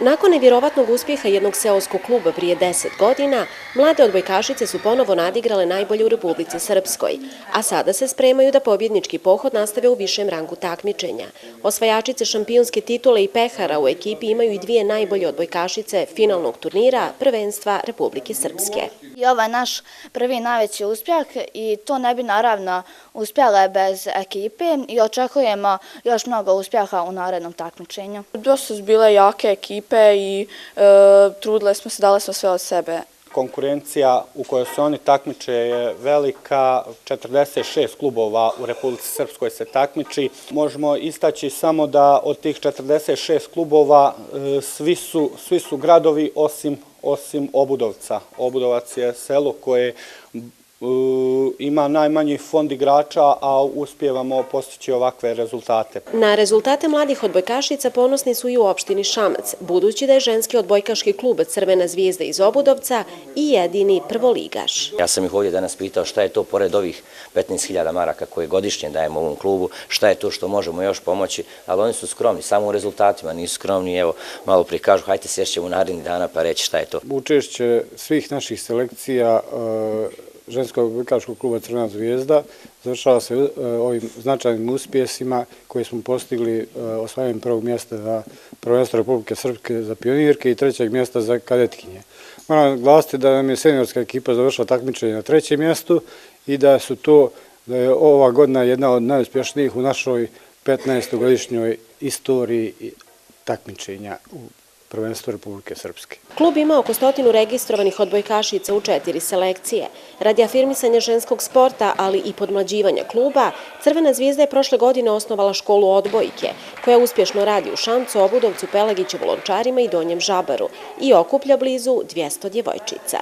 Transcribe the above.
Nakon nevjerovatnog uspjeha jednog seoskog kluba prije 10 godina, mlade odbojkašice su ponovo nadigrale najbolje u Republici Srpskoj, a sada se spremaju da pobjednički pohod nastave u višem rangu takmičenja. Osvajačice šampionske titule i pehara u ekipi imaju i dvije najbolje odbojkašice finalnog turnira prvenstva Republike Srpske. I ovo je naš prvi najveći uspjeh i to ne bi naravno uspjele bez ekipe i očekujemo još mnogo uspjeha u narednom takmičenju. Dosta su bile jake ekipe i trudile smo se, dali smo sve od sebe. Konkurencija u kojoj se oni takmiče je velika, 46 klubova u Republici Srpskoj se takmiči. Možemo istaći samo da od tih 46 klubova svi su gradovi osim Obudovca. Obudovac je selo koje ima najmanji fond igrača, a uspijevamo postići ovakve rezultate. Na rezultate mladih odbojkašica ponosni su i u opštini Šamac, budući da je ženski odbojkaški klub Crvena zvijezda iz Obudovca i jedini prvoligaš. Ja sam ih ovdje danas pitao šta je to pored ovih 15.000 maraka koje godišnje dajemo ovom klubu, šta je to što možemo još pomoći, ali oni su skromni, samo u rezultatima nisu skromni. Evo, malo prije kažu, hajte sješćemo u narednih dana pa reći šta je to. Učešće svih naših selekcija ženskog odbojkaškog kluba Crvena zvijezda završava se ovim značajnim uspjesima koje smo postigli osvajanjem prvog mjesta za prvenstvo Republike Srpske za pionirke i trećeg mjesta za kadetkinje. Moram naglasiti da nam je seniorska ekipa završila takmičenje na trećem mjestu i da je ova godina jedna od najuspješnijih u našoj 15-godišnjoj istoriji takmičenja u prvenstvu Republike Srpske. Klub ima oko 100 registrovanih odbojkašica u 4 selekcije. Radi afirmisanja ženskog sporta, ali i podmlađivanja kluba, Crvena zvijezda je prošle godine osnovala školu odbojke, koja uspješno radi u Šamcu, Obudovcu, Pelagićevu, Lončarima i Donjem Žabaru i okuplja blizu 200 djevojčica.